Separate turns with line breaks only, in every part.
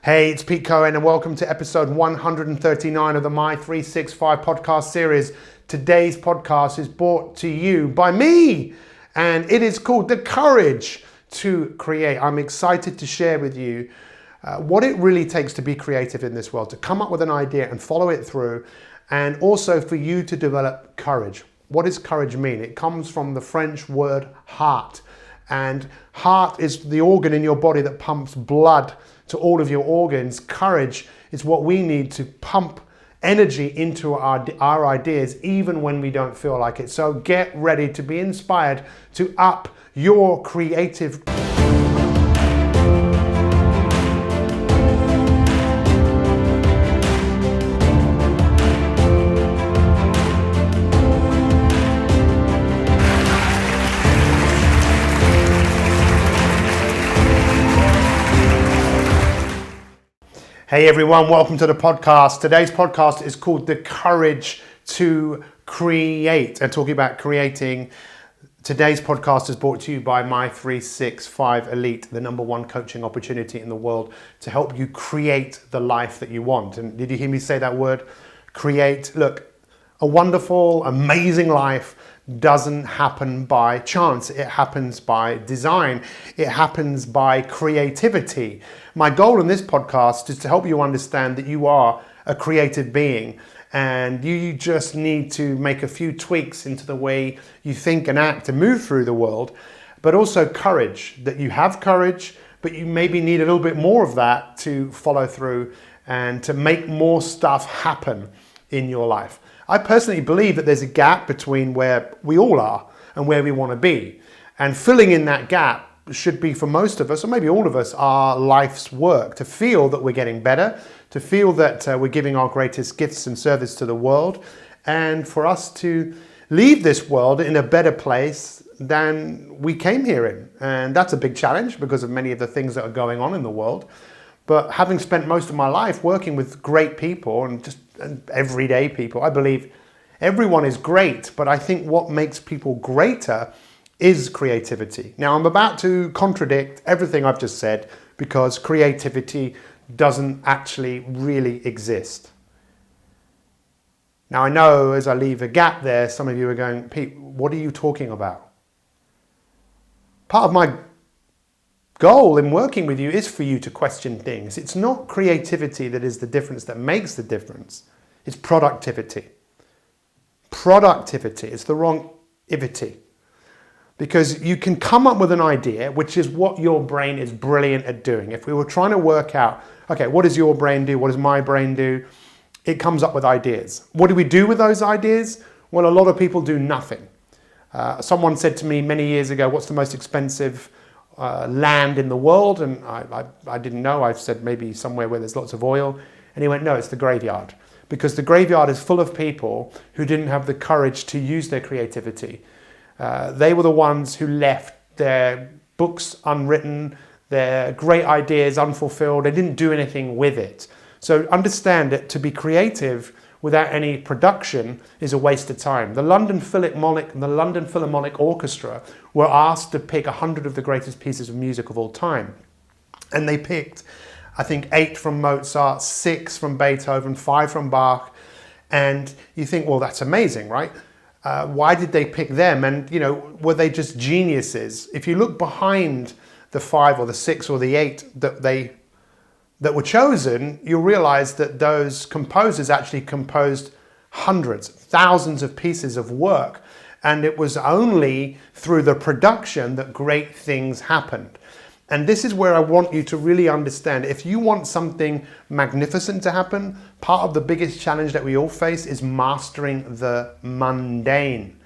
Hey, it's Pete Cohen and welcome to episode 139 of the Mi365 podcast series. Today's podcast is brought to you by me and it is called The Courage to Create. I'm excited to share with you what it really takes to be creative in this world, to come up with an idea and follow it through, and also for you to develop courage. What does courage mean? It comes from the French word heart, and heart is the organ in your body that pumps blood to all of your organs. Courage is what we need to pump energy into our ideas even when we don't feel like it. So get ready to be inspired to up your creative. Hey everyone, welcome to the podcast. Today's podcast is called The Courage to Create. And talking about creating, today's podcast is brought to you by Mi365 Elite, the #1 coaching opportunity in the world to help you create the life that you want. And did you hear me say that word? Create. Look, a wonderful, amazing life doesn't happen by chance. It happens by design. It happens by creativity. My goal in this podcast is to help you understand that you are a creative being and you just need to make a few tweaks into the way you think and act and move through the world, but also courage, that you have courage, but you maybe need a little bit more of that to follow through and to make more stuff happen in your life. I personally believe that there's a gap between where we all are and where we want to be. And filling in that gap should be, for most of us, or maybe all of us, our life's work. To feel that we're getting better, to feel that we're giving our greatest gifts and service to the world, and for us to leave this world in a better place than we came here in. And that's a big challenge because of many of the things that are going on in the world. But having spent most of my life working with great people and just everyday people, I believe everyone is great, but I think what makes people greater is creativity. Now, I'm about to contradict everything I've just said because creativity doesn't actually really exist. Now, I know as I leave a gap there, some of you are going, Pete, what are you talking about? Part of my goal in working with you is for you to question things. It's not creativity that is the difference, that makes the difference. It's productivity. Productivity. It's the wrong ivity. Because you can come up with an idea, which is what your brain is brilliant at doing. If we were trying to work out, okay, what does your brain do? What does my brain do? It comes up with ideas. What do we do with those ideas? Well, a lot of people do nothing. Someone said to me many years ago, what's the most expensive land in the world? And I didn't know. I said maybe somewhere where there's lots of oil. And he went, no, it's the graveyard. Because the graveyard is full of people who didn't have the courage to use their creativity. They were the ones who left their books unwritten, their great ideas unfulfilled. They didn't do anything with it. So understand that to be creative without any production is a waste of time. The London Philharmonic Orchestra were asked to pick 100 of the greatest pieces of music of all time. And they picked, I think, 8 from Mozart, 6 from Beethoven, 5 from Bach. And you think, well, that's amazing, right? Why did they pick them? And, you know, were they just geniuses? If you look behind the 5 or the 6 or the 8 that were chosen, you'll realize that those composers actually composed hundreds, thousands of pieces of work. And it was only through the production that great things happened. And this is where I want you to really understand. If you want something magnificent to happen, part of the biggest challenge that we all face is mastering the mundane.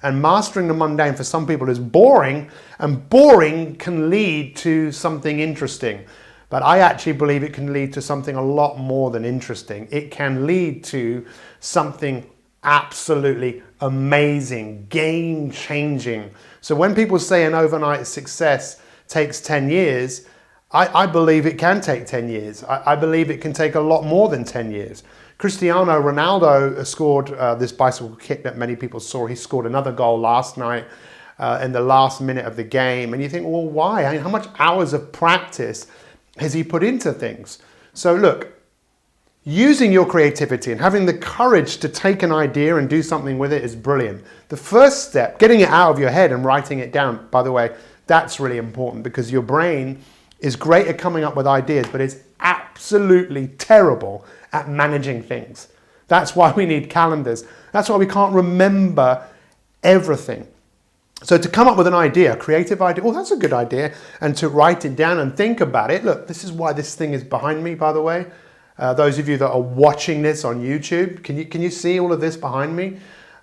And mastering the mundane for some people is boring, and boring can lead to something interesting. But I actually believe it can lead to something a lot more than interesting. It can lead to something absolutely amazing, game-changing. So when people say an overnight success takes 10 years, I believe it can take 10 years. I believe it can take a lot more than 10 years. Cristiano Ronaldo scored this bicycle kick that many people saw. He scored another goal last night in the last minute of the game. And you think, well, why? I mean, how much hours of practice has he put into things? So look, using your creativity and having the courage to take an idea and do something with it is brilliant. The first step, getting it out of your head and writing it down, by the way, that's really important, because your brain is great at coming up with ideas, but it's absolutely terrible at managing things. That's why we need calendars. That's why we can't remember everything. So to come up with an idea, a creative idea, oh, that's a good idea, and to write it down and think about it. Look, this is why this thing is behind me, by the way. Those of you that are watching this on YouTube, can you see all of this behind me?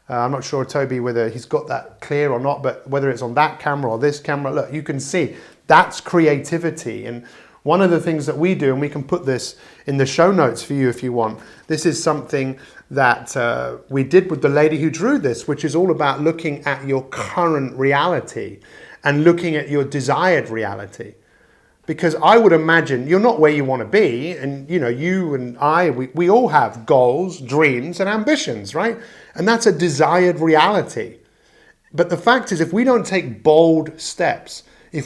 I'm not sure, Toby, whether he's got that clear or not, but whether it's on that camera or this camera, look, you can see that's creativity. And one of the things that we do, and we can put this in the show notes for you if you want, this is something that we did with the lady who drew this, which is all about looking at your current reality and looking at your desired reality. Because I would imagine you're not where you want to be, and you know, you and I, we all have goals, dreams, and ambitions, right? And that's a desired reality. But the fact is, if we don't take bold steps, and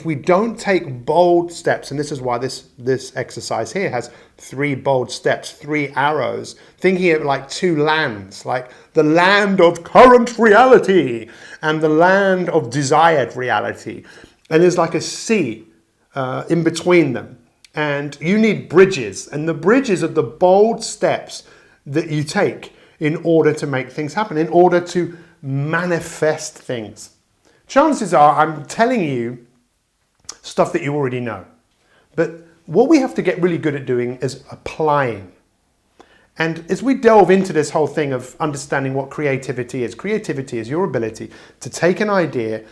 this is why this exercise here has 3 bold steps, 3 arrows, thinking of it like 2 lands, like the land of current reality and the land of desired reality. And there's like a sea in between them. And you need bridges. And the bridges are the bold steps that you take in order to make things happen, in order to manifest things. Chances are I'm telling you stuff that you already know. But what we have to get really good at doing is applying. And as we delve into this whole thing of understanding what creativity is your ability to take an idea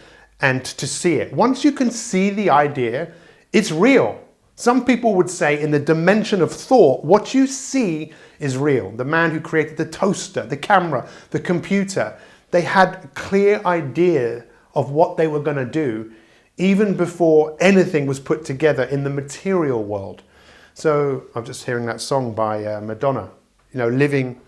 and to see it. Once you can see the idea, it's real. Some people would say in the dimension of thought, what you see is real. The man who created the toaster, the camera, the computer, they had a clear idea of what they were going to do even before anything was put together in the material world. So I'm just hearing that song by Madonna, you know, living,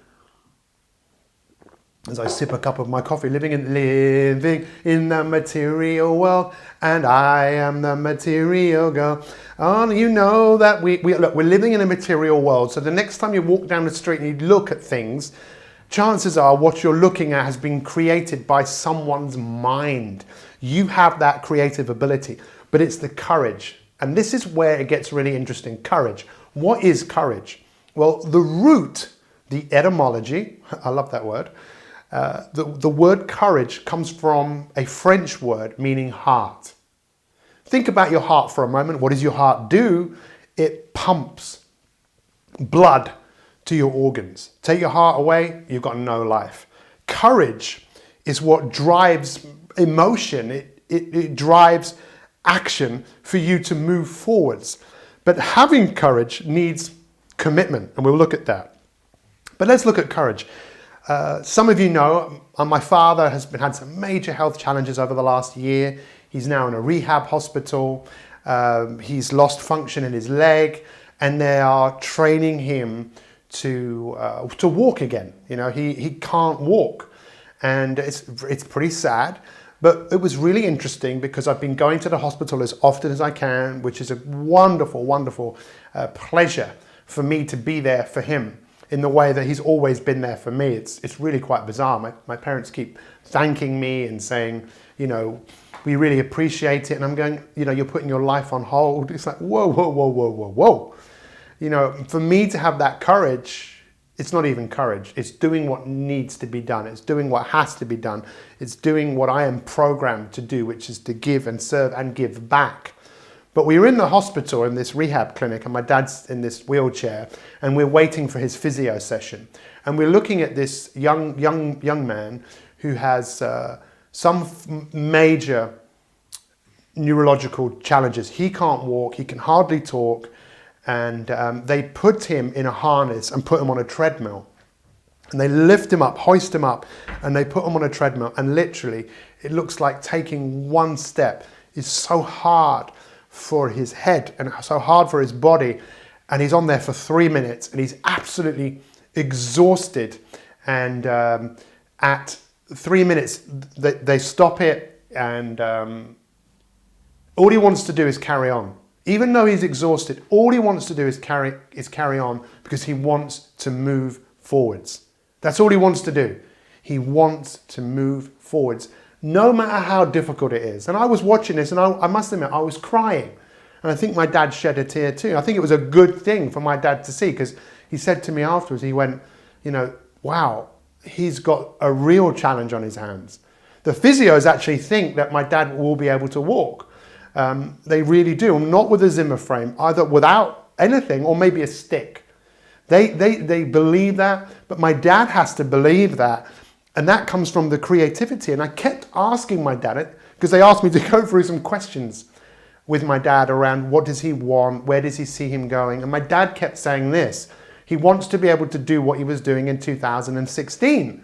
as I sip a cup of my coffee, living in the material world, and I am the material girl. Oh, you know that look, we're living in a material world. So the next time you walk down the street and you look at things, chances are what you're looking at has been created by someone's mind. You have that creative ability, but it's the courage. And this is where it gets really interesting. Courage. What is courage? Well, the root, the etymology, I love that word. The word courage comes from a French word meaning heart. Think about your heart for a moment. What does your heart do? It pumps blood to your organs. Take your heart away, you've got no life. Courage is what drives emotion. It drives action for you to move forwards. But having courage needs commitment, and we'll look at that. But let's look at courage. Some of you know, my father has had some major health challenges over the last year. He's now in a rehab hospital. He's lost function in his leg, and they are training him to walk again. You know, he can't walk, and it's pretty sad. But it was really interesting because I've been going to the hospital as often as I can, which is a wonderful, wonderful pleasure for me to be there for him in the way that he's always been there for me. It's really quite bizarre. My parents keep thanking me and saying, you know, we really appreciate it. And I'm going, you know, you're putting your life on hold. It's like, whoa, whoa, whoa, whoa, whoa, whoa. You know, for me to have that courage, it's not even courage. It's doing what needs to be done. It's doing what has to be done. It's doing what I am programmed to do, which is to give and serve and give back. But we were in the hospital in this rehab clinic, and my dad's in this wheelchair, and we're waiting for his physio session. And we're looking at this young man who has some major neurological challenges. He can't walk, he can hardly talk, and they put him in a harness and put him on a treadmill. And they lift him up, hoist him up, and they put him on a treadmill. And literally, it looks like taking one step is so hard for his head and so hard for his body. And he's on there for 3 minutes, and he's absolutely exhausted. And at 3 minutes, they stop it, and all he wants to do is carry on. Even though he's exhausted, all he wants to do is carry on because he wants to move forwards. That's all he wants to do. He wants to move forwards, no matter how difficult it is. And I was watching this, and I must admit, I was crying. And I think my dad shed a tear too. I think it was a good thing for my dad to see, because he said to me afterwards, he went, wow, he's got a real challenge on his hands. The physios actually think that my dad will be able to walk. They really do, not with a Zimmer frame, either without anything or maybe a stick. They believe that, but my dad has to believe that, and that comes from the creativity. And I kept asking my dad, because they asked me to go through some questions with my dad around what does he want, where does he see him going, and my dad kept saying this: he wants to be able to do what he was doing in 2016.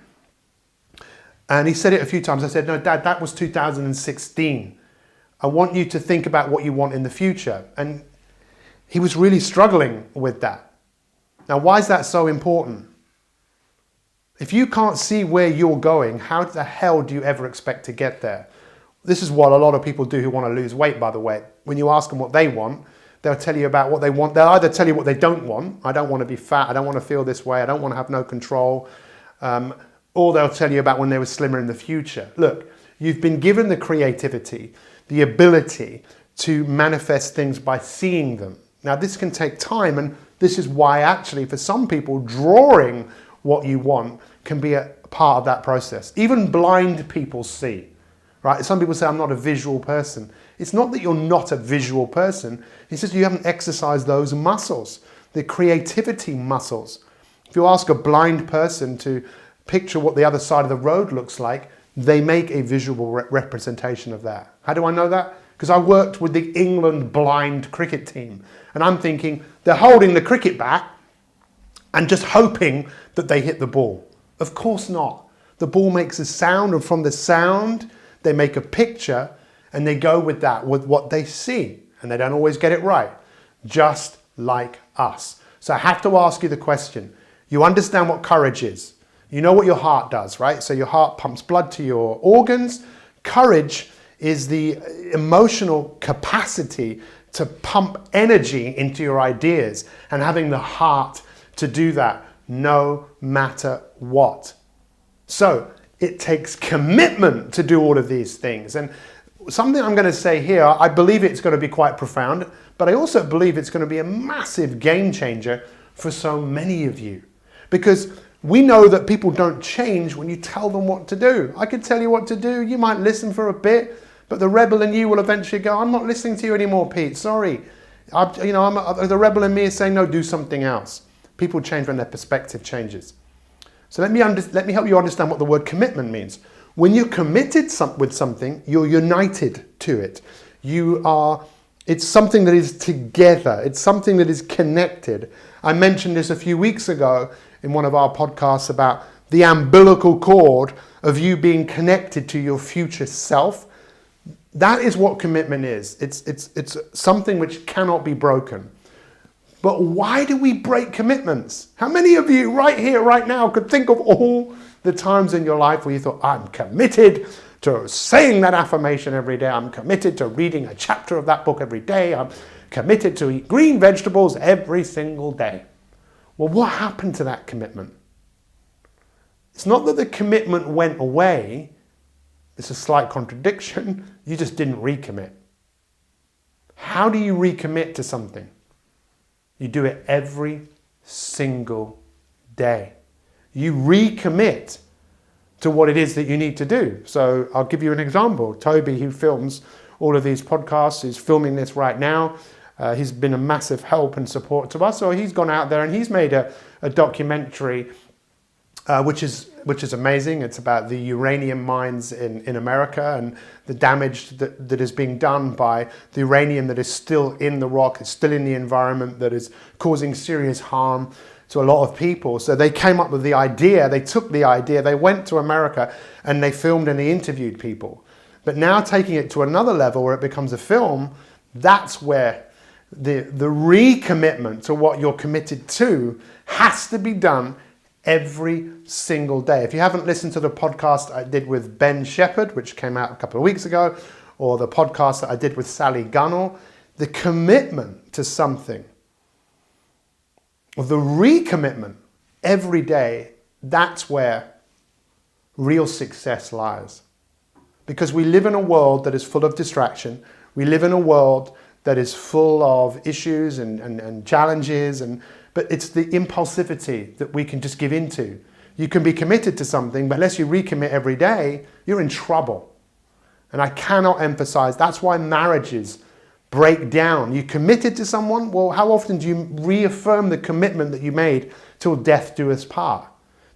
And he said it a few times. I said, no, Dad, that was 2016. I want you to think about what you want in the future. And he was really struggling with that. Now, why is that so important? If you can't see where you're going, how the hell do you ever expect to get there? This is what a lot of people do who want to lose weight, by the way. When you ask them what they want, they'll tell you about what they want. They'll either tell you what they don't want. I don't want to be fat. I don't want to feel this way. I don't want to have no control. Or they'll tell you about when they were slimmer in the future. Look, you've been given the creativity, the ability to manifest things by seeing them. Now, this can take time, and this is why actually for some people, drawing what you want can be a part of that process. Even blind people see, right? Some people say, I'm not a visual person. It's not that you're not a visual person. It's just you haven't exercised those muscles, the creativity muscles. If you ask a blind person to picture what the other side of the road looks like, they make a visual representation of that. How do I know that? Because I worked with the England blind cricket team, and I'm thinking they're holding the cricket bat and just hoping that they hit the ball. Of course not. The ball makes a sound, and from the sound they make a picture, and they go with that, with what they see, and they don't always get it right, just like us. So I have to ask you the question. You understand what courage is. You know what your heart does, right? So your heart pumps blood to your organs. Courage is the emotional capacity to pump energy into your ideas, and having the heart to do that no matter what. So it takes commitment to do all of these things. And something I'm going to say here, I believe it's going to be quite profound, but I also believe it's going to be a massive game changer for so many of you. Because we know that people don't change when you tell them what to do. I could tell you what to do, you might listen for a bit, but the rebel in you will eventually go, I'm not listening to you anymore, Pete, sorry. The rebel in me is saying, no, do something else. People change when their perspective changes. So let me help you understand what the word commitment means. When you're committed with something, you're united to it. It's something that is together. It's something that is connected. I mentioned this a few weeks ago in one of our podcasts about the umbilical cord of you being connected to your future self. That is what commitment is. It's something which cannot be broken. But why do we break commitments? How many of you right here, right now, could think of all the times in your life where you thought, I'm committed to saying that affirmation every day. I'm committed to reading a chapter of that book every day. I'm committed to eat green vegetables every single day. Well, what happened to that commitment? It's not that the commitment went away. It's a slight contradiction. You just didn't recommit. How do you recommit to something? You do it every single day. You recommit to what it is that you need to do. So I'll give you an example. Toby, who films all of these podcasts, is filming this right now. He's been a massive help and support to us. So he's gone out there and he's made a documentary which is amazing. It's about the uranium mines in America and the damage that is being done by the uranium that is still in the rock, it's still in the environment, that is causing serious harm to a lot of people. So they came up with the idea, they took the idea, they went to America and they filmed and they interviewed people. But now taking it to another level where it becomes a film, that's where the recommitment to what you're committed to has to be done every single day. If you haven't listened to the podcast I did with Ben Shepherd, which came out a couple of weeks ago, or the podcast that I did with Sally Gunnell, the commitment to something, or the recommitment every day, that's where real success lies. Because we live in a world that is full of distraction. We live in a world that is full of issues and challenges, but it's the impulsivity that we can just give into. You can be committed to something, but unless you recommit every day, you're in trouble. And I cannot emphasize, that's why marriages break down. You committed to someone, well, how often do you reaffirm the commitment that you made till death do us part?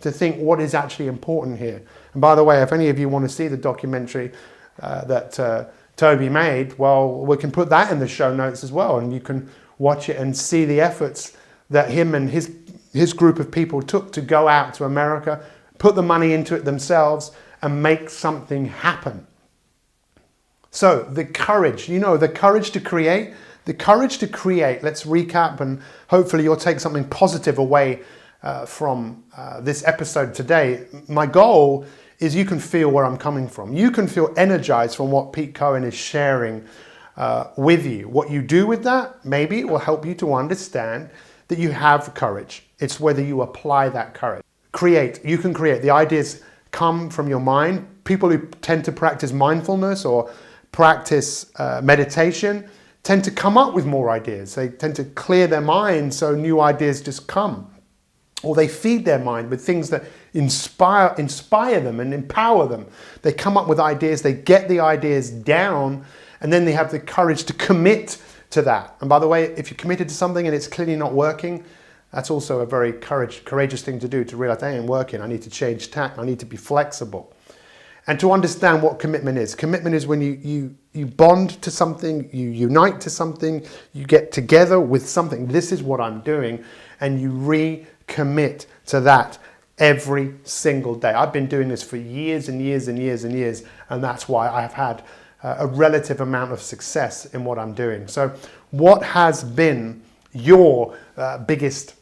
To think what is actually important here. And by the way, if any of you want to see the documentary that Toby made, well, we can put that in the show notes as well, and you can watch it and see the efforts that him and his group of people took to go out to America, put the money into it themselves, and make something happen. So the courage, the courage to create, let's recap, and hopefully you'll take something positive away from this episode today. My goal is you can feel where I'm coming from. You can feel energized from what Pete Cohen is sharing with you. What you do with that, maybe it will help you to understand that you have courage. It's whether you apply that courage. You can create. The ideas come from your mind. People who tend to practice mindfulness or practice meditation tend to come up with more ideas. They tend to clear their mind so new ideas just come. Or they feed their mind with things that inspire them and empower them. They come up with ideas, they get the ideas down, and then they have the courage to commit to that. And by the way, if you're committed to something and it's clearly not working, that's also a very courageous thing to do, to realize, it ain't working, I need to change tack, I need to be flexible. And to understand what commitment is. Commitment is when you bond to something, you unite to something, you get together with something. This is what I'm doing, and you recommit to that every single day. I've been doing this for years and years and years and years, and that's why I've had a relative amount of success in what I'm doing. So what has been your biggest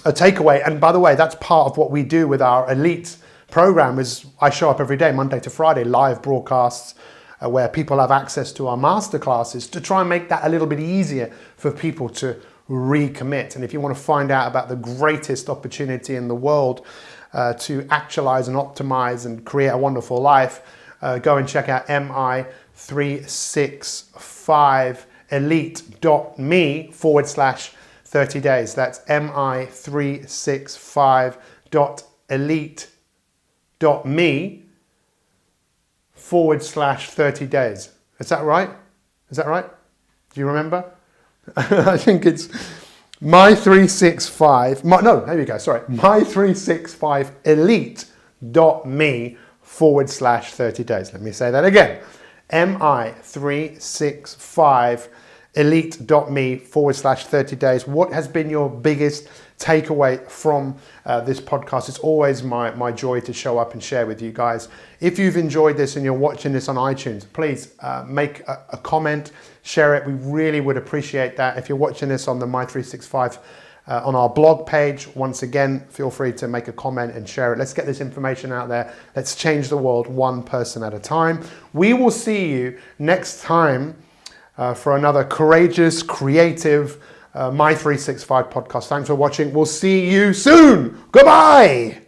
takeaway? And by the way, that's part of what we do with our elite program. Is I show up every day, Monday to Friday, live broadcasts where people have access to our masterclasses to try and make that a little bit easier for people to recommit. And if you want to find out about the greatest opportunity in the world to actualize and optimize and create a wonderful life, go and check out mi365elite.me/30 days. That's mi365.elite.me/30 days. Is that right? Is that right? Do you remember? I think it's mi365. There you go. Sorry, mi365elite.me/30 days. Let me say that again. mi365elite.me/30 days. What has been your biggest takeaway from this podcast? It's always my joy to show up and share with you guys. If you've enjoyed this and you're watching this on iTunes, please make a comment, share it. We really would appreciate that. If you're watching this on the Mi365 on our blog page, once again, feel free to make a comment and share it. Let's get this information out there. Let's change the world one person at a time. We will see you next time for another courageous, creative Mi365 podcast. Thanks for watching. We'll see you soon. Goodbye.